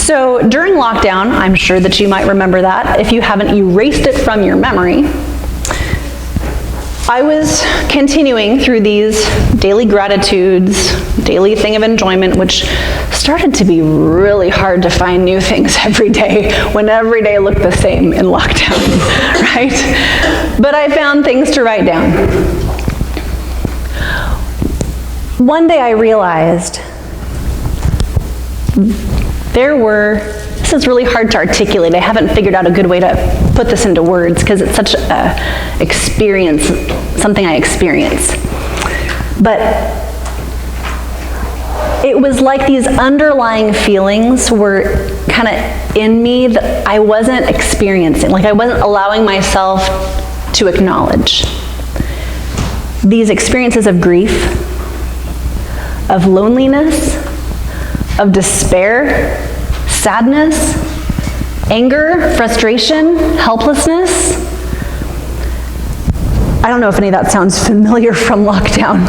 So during lockdown, I'm sure that you might remember that, if you haven't erased it from your memory, I was continuing through these daily gratitudes, daily thing of enjoyment, which started to be really hard to find new things every day when every day looked the same in lockdown, right? But I found things to write down. One day I realized this is really hard to articulate. I haven't figured out a good way to put this into words because it's such a experience, something I experience. But it was like these underlying feelings were kind of in me that I wasn't experiencing, like I wasn't allowing myself to acknowledge. These experiences of grief, of loneliness, of despair, sadness, anger, frustration, helplessness. I don't know if any of that sounds familiar from lockdown,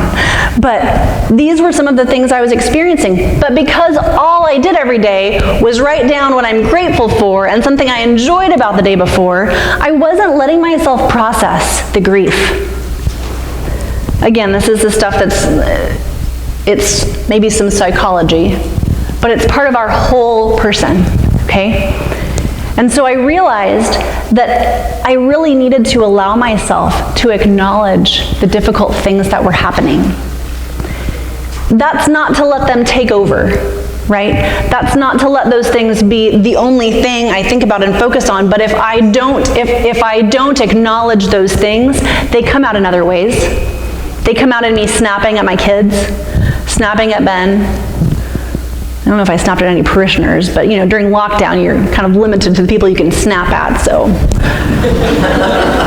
but these were some of the things I was experiencing. But because all I did every day was write down what I'm grateful for and something I enjoyed about the day before, I wasn't letting myself process the grief. Again, this is the stuff it's maybe some psychology, but it's part of our whole person, okay? And so I realized that I really needed to allow myself to acknowledge the difficult things that were happening. That's not to let them take over, right? That's not to let those things be the only thing I think about and focus on, but if I don't acknowledge those things, they come out in other ways. They come out in me snapping at my kids, snapping at Ben. I don't know if I snapped at any parishioners, but during lockdown, you're kind of limited to the people you can snap at, so.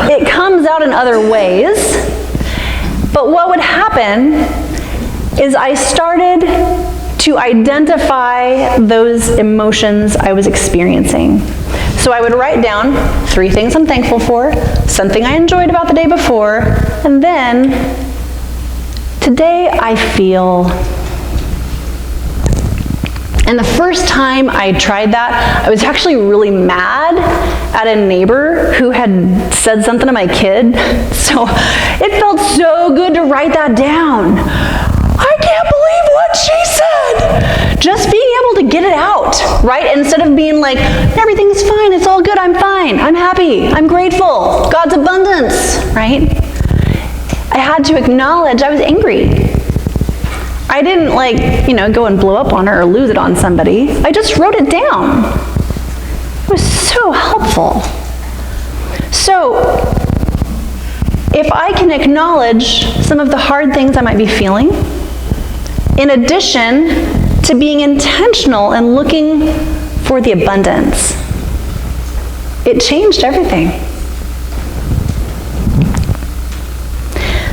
It comes out in other ways, but what would happen is I started to identify those emotions I was experiencing. So I would write down 3 things I'm thankful for, something I enjoyed about the day before, and then, today I feel. And the first time I tried that, I was actually really mad at a neighbor who had said something to my kid. So it felt so good to write that down. I can't believe what she said. Just being able to get it out, right? Instead of being like, everything's fine, it's all good, I'm fine, I'm happy, I'm grateful, God's abundance, right? I had to acknowledge I was angry. I didn't go and blow up on her or lose it on somebody. I just wrote it down. It was so helpful. So, if I can acknowledge some of the hard things I might be feeling, in addition to being intentional and looking for the abundance, it changed everything.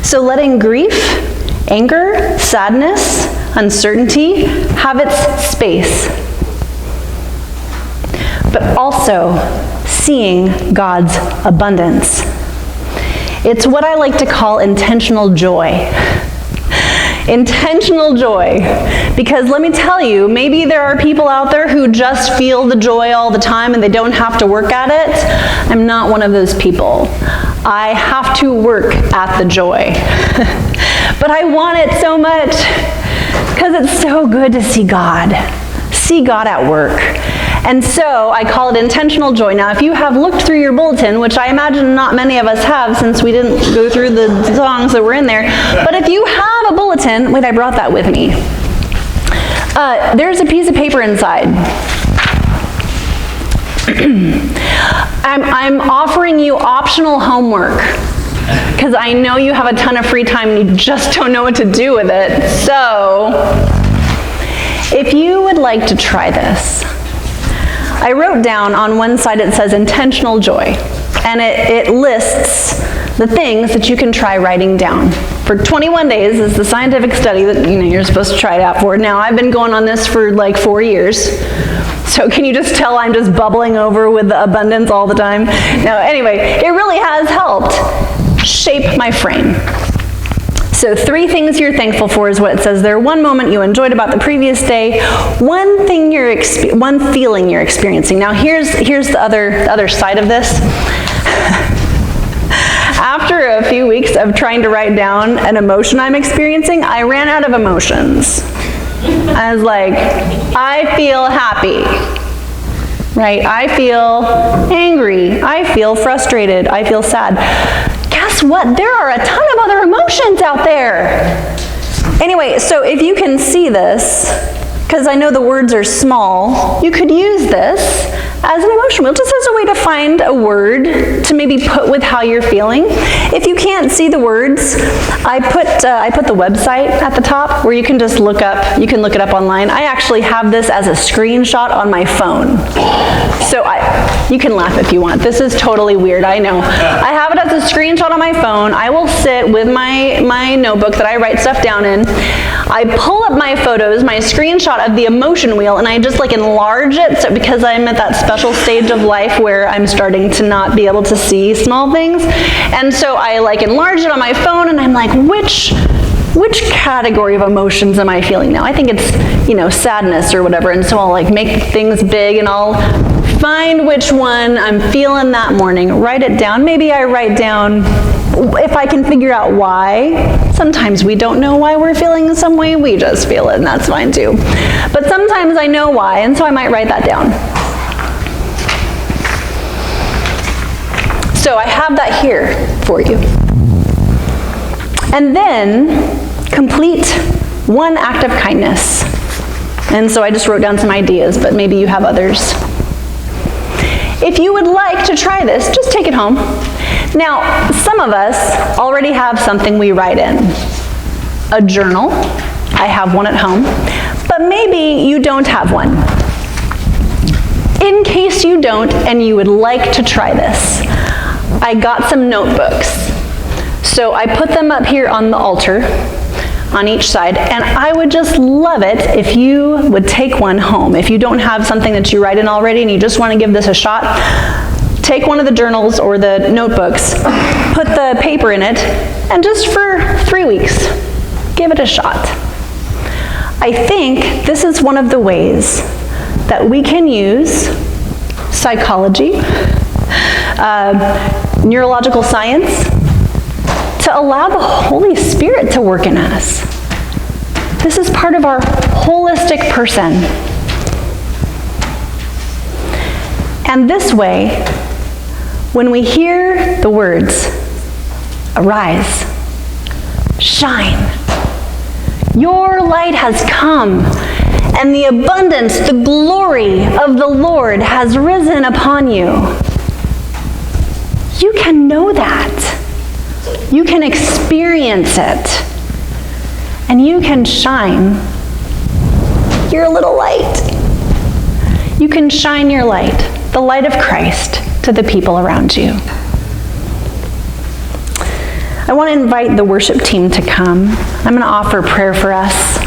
So letting grief, anger, sadness, uncertainty have its space, but also seeing God's abundance. It's what I like to call intentional joy. Intentional joy. Because let me tell you, maybe there are people out there who just feel the joy all the time and they don't have to work at it. I'm not one of those people. I have to work at the joy. But I want it so much because it's so good to see God at work. And so I call it intentional joy. Now, if you have looked through your bulletin, which I imagine not many of us have since we didn't go through the songs that were in there, but if you have a bulletin, wait, I brought that with me. There's a piece of paper inside. I'm offering you optional homework because I know you have a ton of free time and you just don't know what to do with it. So, if you would like to try this, I wrote down on one side it says intentional joy, and it lists the things that you can try writing down. For 21 days is the scientific study that you're supposed to try it out for. Now, I've been going on this for like 4 years. So can you just tell I'm just bubbling over with the abundance all the time? No, anyway, it really has helped shape my frame. So 3 things you're thankful for is what it says there. 1 moment you enjoyed about the previous day. 1 feeling you're experiencing. Now here's the other side of this. After a few weeks of trying to write down an emotion I'm experiencing, I ran out of emotions. I was like, I feel happy, right? I feel angry. I feel frustrated. I feel sad. Guess what? There are a ton of other emotions out there. Anyway, so if you can see this, because I know the words are small, you could use this as an emotion wheel, just as a way to find a word to maybe put with how you're feeling. If you can't see the words, I put the website at the top where you can just look it up online. I actually have this as a screenshot on my phone. So you can laugh if you want. This is totally weird, I know. I have it as a screenshot on my phone. I will sit with my notebook that I write stuff down in. I pull up my photos, my screenshot of the emotion wheel, and I just enlarge it, so because I'm at that special stage of life where I'm starting to not be able to see small things. And so I enlarge it on my phone, and I'm like, which category of emotions am I feeling now? I think it's, sadness or whatever. And so I'll make things big, and I'll find which one I'm feeling that morning, write it down. Maybe I write down if I can figure out why. Sometimes we don't know why we're feeling in some way, we just feel it, and that's fine too. But sometimes I know why, and so I might write that down. So I have that here for you. And then complete 1 act of kindness. And so I just wrote down some ideas, but maybe you have others. If you would like to try this, just take it home. Now, some of us already have something we write in. A journal. I have one at home. But maybe you don't have one. In case you don't and you would like to try this, I got some notebooks. So I put them up here on the altar on each side, and I would just love it if you would take one home. If you don't have something that you write in already and you just want to give this a shot, take one of the journals or the notebooks, put the paper in it, and just for 3 weeks, give it a shot. I think this is one of the ways that we can use psychology, neurological science, to allow the Holy Spirit to work in us. This is part of our holistic person. And this way, when we hear the words, arise, shine, your light has come, and the abundance, the glory of the Lord has risen upon you. You can know that. You can experience it. And you can shine your little light. You can shine your light, the light of Christ, to the people around you. I want to invite the worship team to come. I'm going to offer prayer for us.